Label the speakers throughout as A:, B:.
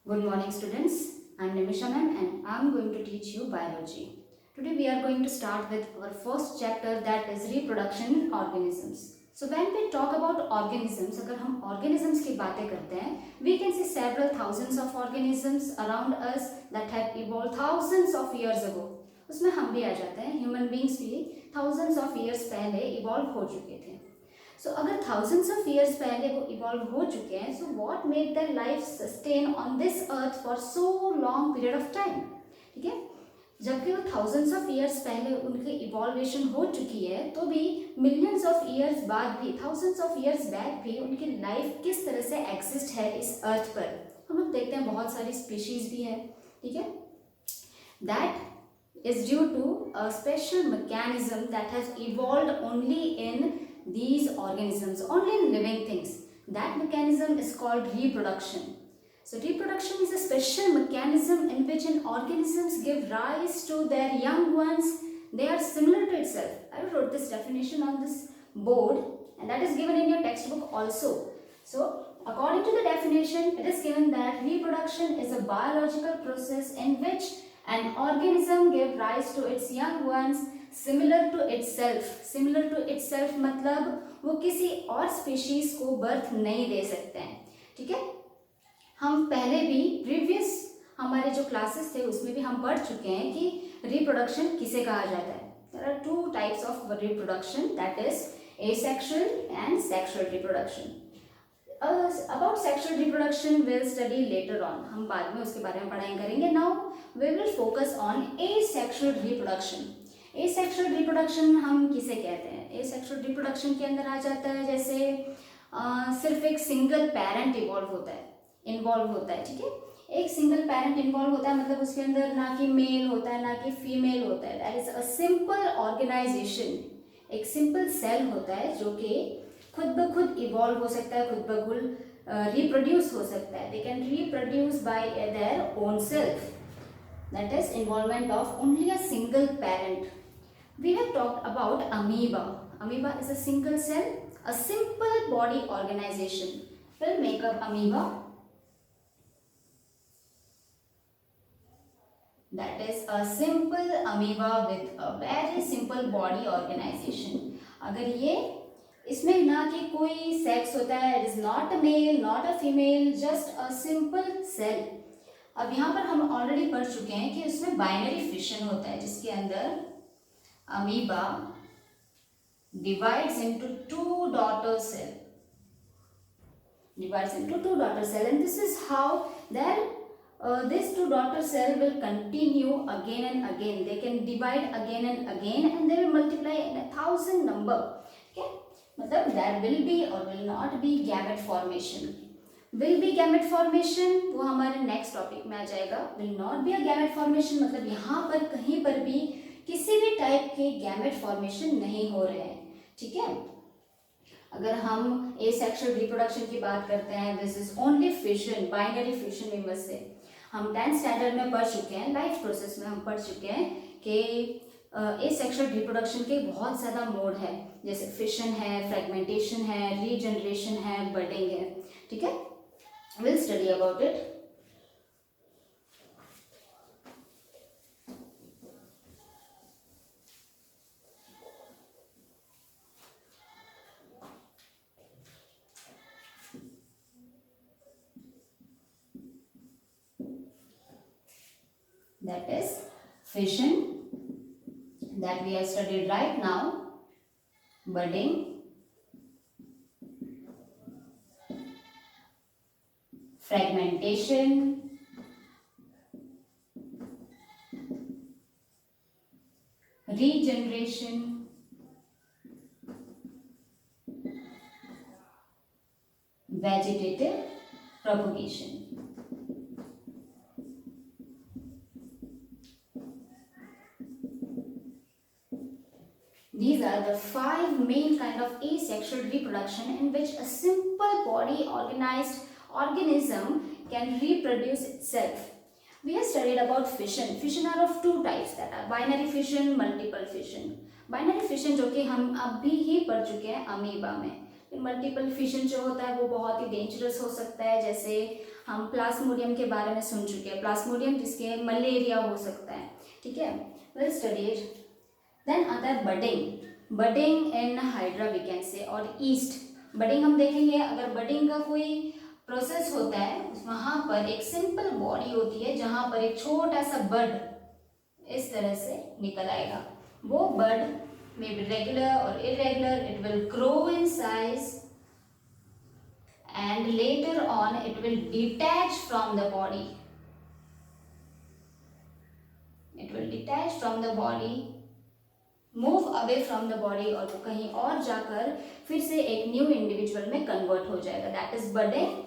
A: Good morning, students. I'm Nimisha ma'am and I'm going to teach you biology. Today we are going to start with our first chapter, that is reproduction in organisms. So when we talk about organisms, अगर हम organisms की बातें करते हैं, we can see several thousands of organisms around us that have evolved thousands of years ago. उसमें हम भी आ जाते हैं, human beings भी thousands of years पहले evolve हो चुके थे. अगर thousands of years पहले वो इवॉल्व हो चुके हैं, so what made their life sustain on this earth for so long period of time. ठीक है, जबकि वो thousands of years पहले उनकी इवॉल्वेशन हो चुकी है, तो भी millions of years बाद भी, thousands of years बैक भी उनकी लाइफ किस तरह से एग्जिस्ट है इस अर्थ पर. हम लोग देखते हैं बहुत सारी स्पीशीज भी है. ठीक है, that is due to a special mechanism that has evolved only in these organisms, only in living things. That mechanism is called reproduction. So reproduction is a special mechanism in which an organisms give rise to their young ones. They are similar to itself. I wrote this definition on this board and that is given in your textbook also. So according to the definition, it is given that reproduction is a biological process in which an organism gives rise to its young ones similar to itself. Similar to itself मतलब वो किसी और species को birth नहीं दे सकते हैं. ठीक है, हम पहले भी प्रीवियस हमारे जो क्लासेस थे उसमें भी हम पढ़ चुके हैं कि रिप्रोडक्शन किसे कहा जाता है. There are two types of reproduction, that is asexual and sexual reproduction. About sexual reproduction will study later on, हम बाद में उसके बारे में पढ़ाई करेंगे. Now we will focus on asexual reproduction. Asexual reproduction हम किसे कहते हैं? एसेक्सुअल रिप्रोडक्शन के अंदर आ जाता है जैसे सिर्फ एक सिंगल पेरेंट इन्वॉल्व होता है. ठीक है, एक सिंगल पेरेंट इन्वॉल्व होता है, मतलब उसके अंदर ना कि मेल होता है ना कि फीमेल होता है. That is a simple organization. एक सिंपल सेल होता है जो कि खुद ब खुद इवॉल्व हो सकता है, खुद ब खुद रिप्रोड्यूस हो सकता है. They can reproduce by their own self. That is involvement of only a single parent. We have talked about amoeba. Amoeba is a single cell, a simple body organization. Will make up amoeba. That is a simple amoeba with a very simple body organization. अगर ये इसमें ना कि कोई sex होता है, it is not a male, not a female, just a simple cell. अब यहाँ पर हम ऑलरेडी पढ़ चुके हैं कि उसमें बाइनरी फिशन होता है जिसके अंदर amoeba divides into two daughter cell. And this is how these two daughter cell will continue again and again. They can divide again and again and they will multiply in 1,000 number. Okay, मतलब there will be or will not be gamete formation. Will be gamete formation वो हमारे next topic में आ जाएगा. Will not be a gamete formation मतलब यहाँ पर कहीं पर भी किसी भी टाइप के गैमेट फॉर्मेशन नहीं हो रहे हैं. ठीक है, अगर हम एसेक्सुअल रिप्रोडक्शन की बात करते हैं, this is only fission, binary fission. में बस से हम 10th स्टैंडर्ड में पढ़ चुके हैं, लाइफ प्रोसेस में हम पढ़ चुके हैं कि एसेक्सुअल रिप्रोडक्शन के बहुत ज़्यादा मोड है, जैसे फिशन है, फ्रेगमेंटेशन है, रीजनरेशन है, बडिंग है. ठीक है, will study about it. That is fission that we have studied right now, budding, fragmentation, regeneration, vegetative propagation. These are the 5 main kind of asexual reproduction in which a simple body organized organism can reproduce itself. We have studied about fission. Fission are of two types, that are binary fission, multiple fission. Binary fission जो कि हम अभी ही पढ़ चुके हैं amoeba में. Multiple fission जो होता है वो बहुत ही डेंजरस हो सकता है, जैसे हम प्लाज्मोडियम के बारे में सुन चुके हैं, प्लाज्मोडियम जिसके मलेरिया हो सकता है, ठीक है, well studied. Then other budding, budding in hydra we can say, और ईस्ट बडिंग हम देखेंगे। अगर बडिंग का कोई प्रोसेस होता है वहाँ पर एक सिंपल बॉडी होती है जहाँ पर एक छोटा सा बड इस तरह से निकल आएगा। वो बड may be regular or irregular, it will grow in size and later on it will detach from the body. It will detach from the body, move away from the body, और वो कहीं और जाकर फिर से एक न्यू इंडिविजुअल में convert हो जाएगा, that is budding.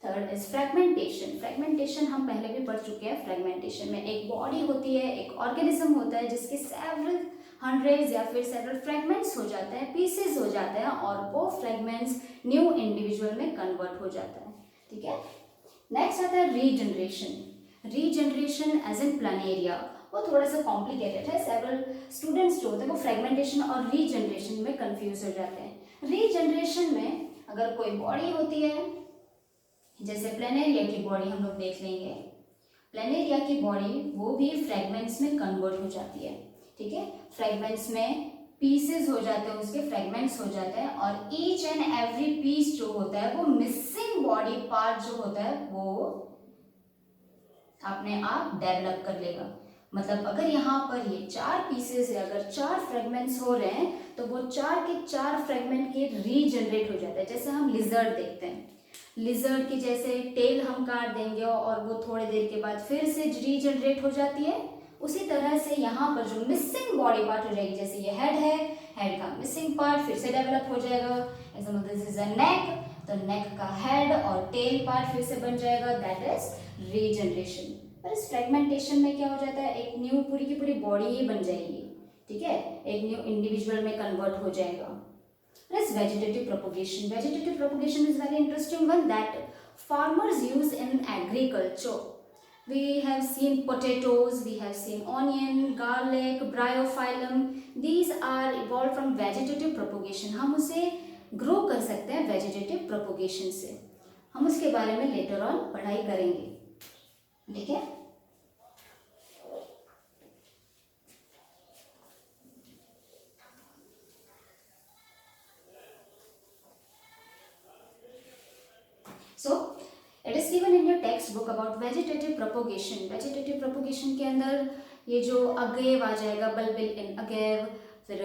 A: Third is fragmentation. Fragmentation हम पहले भी पढ़ चुके हैं। फ्रेगमेंटेशन में एक बॉडी होती है, एक ऑर्गेनिज्म होता है जिसके सेवरल हंड्रेड्स या फिर सेवरल फ्रेगमेंट्स हो जाते हैं, पीसेस हो जाते हैं, और वो फ्रेगमेंट्स न्यू इंडिविजुअल में कन्वर्ट हो जाता है, ठीक है। नेक्स्ट आता है regeneration. Regeneration as in planaria, वो थोड़ा सा कॉम्प्लिकेटेड है, सेवरल स्टूडेंट्स जो होते हैं वो फ्रेगमेंटेशन और रीजनरेशन में कंफ्यूज हो जाते हैं। रीजनरेशन में अगर कोई बॉडी होती है, जैसे प्लानेरिया की बॉडी हम लोग देख लेंगे, प्लानेरिया की बॉडी वो भी फ्रेगमेंट्स में कन्वर्ट हो जाती है, ठीक है। फ्रेगमेंट्स में पीसेस हो जाते हैं, उसके फ्रेगमेंट्स हो जाते हैं, और ईच एंड एवरी पीस जो होता है वो मिसिंग बॉडी पार्ट जो होता है वो अपने आप डेवलप कर लेगा। मतलब अगर यहाँ पर ये 4 पीसेस है, अगर 4 फ्रेगमेंट्स हो रहे हैं तो वो 4 के 4 फ्रेगमेंट के रीजनरेट हो जाते हैं। जैसे हम लिजर्ड देखते हैं, लिजर्ड की जैसे टेल हम काट देंगे और वो थोड़ी देर के बाद फिर से रीजनरेट हो जाती है, उसी तरह से यहाँ पर जो मिसिंग बॉडी पार्ट हो जाएगी, जैसे ये हेड है, हेड का मिसिंग पार्ट फिर से डेवलप हो जाएगा। एग्जाम्पल दिस इज अ नेक, तो नेक का हेड और टेल पार्ट फिर से बन जाएगा, दैट इज रीजनरेशन। पर इस फ्रेगमेंटेशन में क्या हो जाता है, एक न्यू पूरी की पूरी बॉडी ही बन जाएगी, ठीक है, एक न्यू इंडिविजुअल में कन्वर्ट हो जाएगा। Next, vegetative propagation. Vegetative propagation is very interesting one that farmers use in agriculture. We have seen potatoes, we have seen onion, garlic, bryophyllum. These are evolved from vegetative propagation. हम उसे grow कर सकते हैं vegetative propagation से। हम उसके बारे में later on पढ़ाई करेंगे, ठीक है। So it is given in your textbook about vegetative propagation. Vegetative propagation के अंदर ये जो अगेव आ जाएगा, बल्बिल इन अगेव, फिर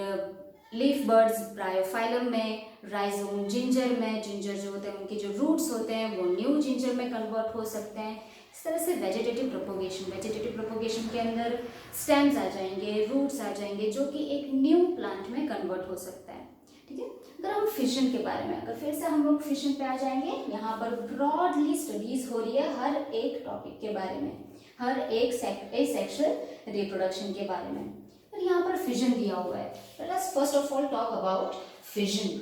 A: लीफ बर्ड्स ब्रायोफाइलम में, राइजोम जिंजर में, जिंजर जो होते हैं उनके जो रूट्स होते हैं वो न्यू जिंजर में कन्वर्ट हो सकते हैं। इस तरह से वेजिटेटिव प्रोपोगेशन, वेजिटेटिव प्रोपोगेशन के अंदर स्टेम्स आ जाएंगे, रूट्स आ जाएंगे, जो कि एक न्यू प्लांट में कन्वर्ट हो सकता है, ठीक है। अगर हम फिशन के बारे में, अगर फिर से हम लोग फिशन पे आ जाएंगे, यहाँ पर ब्रॉडली स्टडीज हो रही है हर एक टॉपिक के बारे में, हर एक सेक्शुअल रिप्रोडक्शन के बारे में। और यहाँ पर फिजन दिया हुआ है, let's first of all talk about fission.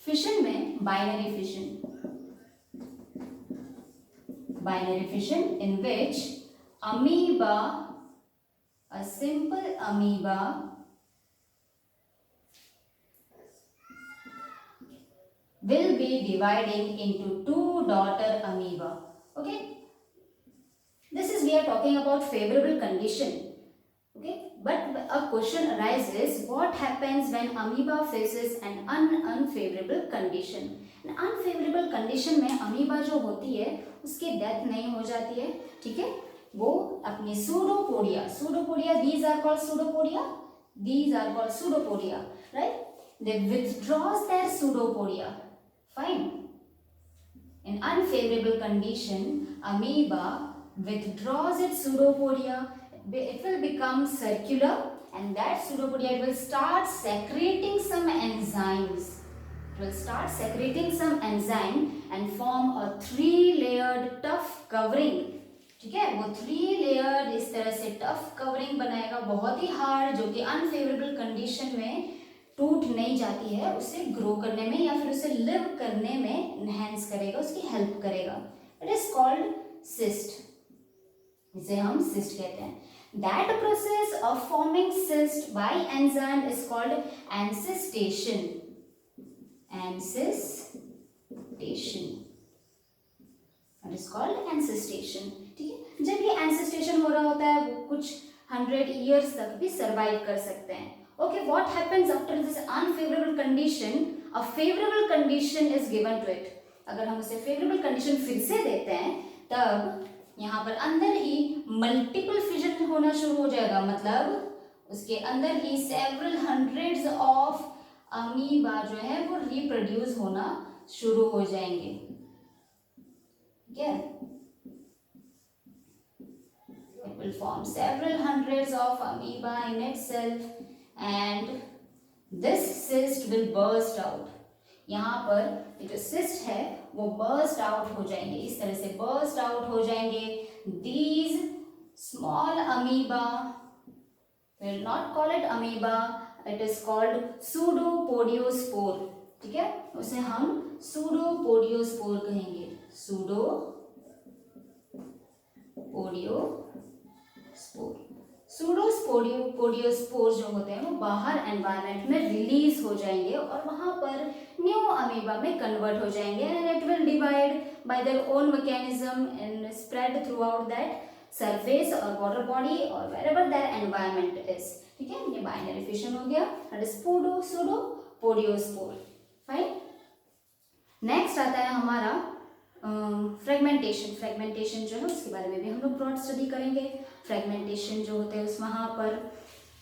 A: Fission में binary fission in which amoeba, a simple amoeba, will be dividing into 2 daughter amoeba. Okay, this is we are talking about favorable condition. Okay, but a question arises, what happens when amoeba faces an unfavorable condition? An unfavorable condition में amoeba जो होती है उसकी death नहीं हो जाती है, ठीक है, वो अपनी pseudopodia, these are called pseudopodia, right? They withdraws their pseudopodia. Fine. In unfavorable condition, amoeba withdraws its pseudopodia. It will become circular, and that pseudopodia will start secreting some enzymes. It will start secreting some enzyme and form a 3-layered tough covering. ठीक है, वो 3 layer इस तरह से tough covering बनाएगा, बहुत ही hard, जो कि अनफेवरेबल कंडीशन में टूट नहीं जाती है, उसे ग्रो करने में या फिर उसे लिव करने में एनहेंस करेगा, उसकी हेल्प करेगा। इट इज कॉल्ड सिस्ट, इसे हम सिस्ट कहते हैं। That process of forming cyst by enzyme is called ancestation. Ancestation. It is called ancestation. ठीक है, जब ये ancestation हो रहा होता है वो कुछ 100 years तक भी survive कर सकते हैं. Okay, what happens after this unfavorable condition? A favorable condition is given to it. अगर हम उसे favorable condition फिर से देते हैं तब यहाँ पर अंदर ही multiple fission होना शुरू हो जाएगा. मतलब उसके अंदर ही several hundreds of अमीबा जो है वो reproduce होना शुरू हो जाएंगे. Yeah. It will form several hundreds of amoeba in itself and this cyst will burst out. यहाँ पर ये जो cyst है वो burst out हो जाएंगे, इस तरह से burst out हो जाएंगे. These small amoeba, we'll not call it amoeba, it is called pseudopodiospore. ठीक है, उसे हम pseudopodiospore कहेंगे. Pseudopodiospore जो होते हैं वो बाहर एनवायरनमेंट में रिलीज हो जाएंगे और वहां पर न्यू अमीबा में कन्वर्ट हो जाएंगे and it will divide by their own mechanism and spread through out that surface और वाटर बॉडी और वेरेवर देयर एनवायरनमेंट इज. ठीक है, ये बाइनरी फिशन हो गया. That is pseudopodiospore. Fine. Next आता है हमारा फ्रेगमेंटेशन जो है उसके बारे में भी हम लोग ब्रॉड स्टडी करेंगे. फ्रेगमेंटेशन जो होते हैं उस वहाँ पर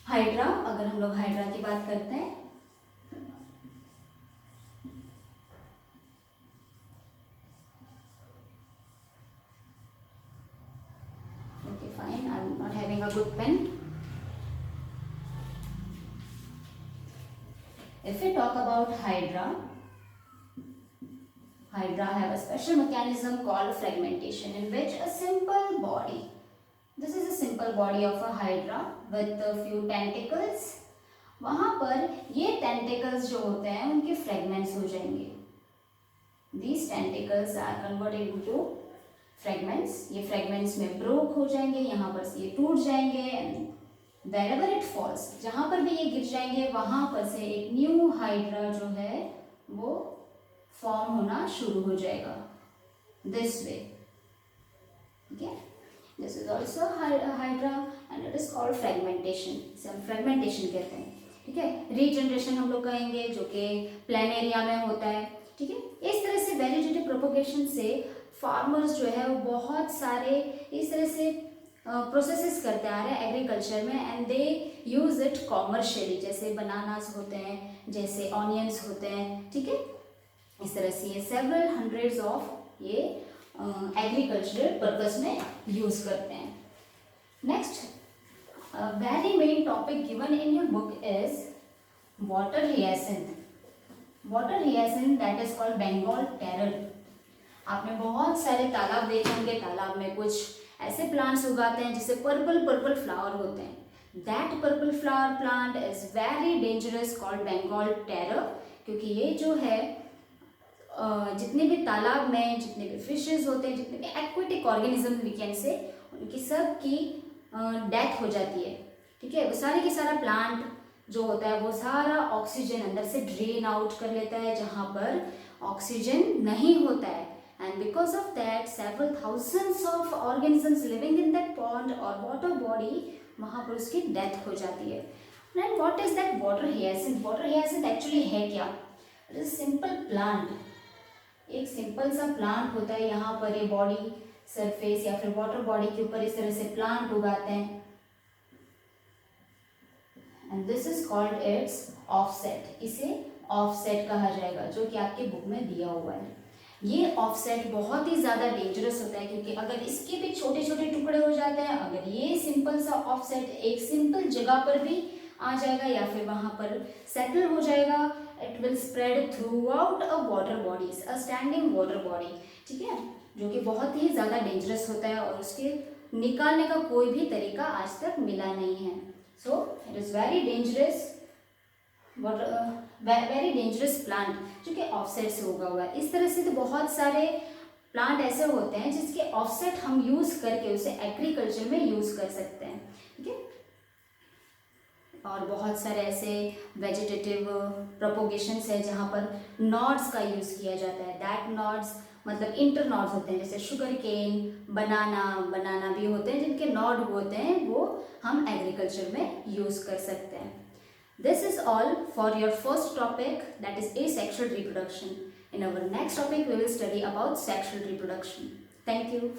A: हाइड्रा, अगर हम लोग हाइड्रा की बात करते हैं okay fine, I am not having a good pen. If we talk about Hydra have a special mechanism called fragmentation in which a simple body, this is a simple body of a Hydra with a few tentacles. वहाँ पर ये tentacles जो होते हैं उनके fragments हो जाएंगे. These tentacles are converted into fragments. ये fragments में broke हो जाएंगे, यहाँ पर से ये टूट जाएंगे and wherever it falls, जहाँ पर भी ये गिर जाएंगे वहाँ पर से एक new Hydra जो है वो फॉर्म होना शुरू हो जाएगा. This way. ठीक है, this is also hydra and it is called fragmentation. इसे हम फ्रेगमेंटेशन कहते हैं. ठीक है, रीजनरेशन हम लोग कहेंगे जो कि प्लेन एरिया में होता है. ठीक है, इस तरह से वेजिटेटिव प्रोपोगेशन से फार्मर्स जो है वो बहुत सारे इस तरह से प्रोसेसेस करते आ रहे हैं एग्रीकल्चर में and they use it commercially. जैसे बनानास होते हैं, जैसे ऑनियंस होते हैं. ठीक है, इस तरह से ये सेवरल हंड्रेड्स ऑफ ये एग्रीकल्चरल पर्पस में यूज करते हैं. Next very main topic given in your book is water hyacinth. Water hyacinth that is called Bengal terror. आपने बहुत सारे तालाब देखे होंगे, तालाब में कुछ ऐसे प्लांट्स उगाते हैं जिससे पर्पल फ्लावर होते हैं. That purple flower plant is very dangerous called Bengal terror, क्योंकि ये जो है जितने भी तालाब में जितने भी फिशेस होते हैं, जितने भी एक्वेटिक ऑर्गेनिज्म वी कैन से, उनकी सब की डेथ हो जाती है. ठीक है, वो सारे के सारा प्लांट जो होता है वो सारा ऑक्सीजन अंदर से ड्रेन आउट कर लेता है जहाँ पर ऑक्सीजन नहीं होता है. And because of that several thousands of organisms living in that pond और वाटर बॉडी, वहाँ पर उसकी डेथ हो जाती है. And what is that water hyacinth? Water hyacinth actually है क्या? It is simple plant. एक सिंपल सा प्लांट होता है, यहाँ पर ये बॉडी सरफेस या फिर वाटर बॉडी के ऊपर इस तरह से प्लांट उगाते हैं and this is called its offset. इसे ऑफसेट कहा जाएगा जो कि आपके बुक में दिया हुआ है. ये ऑफसेट बहुत ही ज़्यादा डेंजरस होता है क्योंकि अगर इसके भी छोटे छोटे टुकड़े हो जाते हैं, अगर ये सिंपल सा ऑफसेट एक सिंपल जगह पर भी आ जाएगा या फिर वहाँ पर सेटल हो जाएगा, it will spread through out a water bodies, a standing water body. ठीक है, जो कि बहुत ही ज़्यादा डेंजरस होता है और उसके निकालने का कोई भी तरीका आज तक मिला नहीं है. So it is very dangerous very dangerous plant जो कि ऑफसेट से उगा हुआ है. इस तरह से तो बहुत सारे प्लांट ऐसे होते हैं जिसके ऑफसेट हम यूज़ करके उसे एग्रीकल्चर में यूज़ कर सकते हैं. ठीक है, और बहुत सारे ऐसे वेजिटेटिव प्रोपोगेशंस है जहाँ पर नॉड्स का यूज़ किया जाता है। दैट नॉड्स मतलब इंटर नॉड्स होते हैं, जैसे शुगर केन, बनाना भी होते हैं जिनके नॉड होते हैं, वो हम एग्रीकल्चर में यूज़ कर सकते हैं। This is all for your first topic, that is asexual reproduction. In our next topic, we will study about sexual reproduction. Thank you.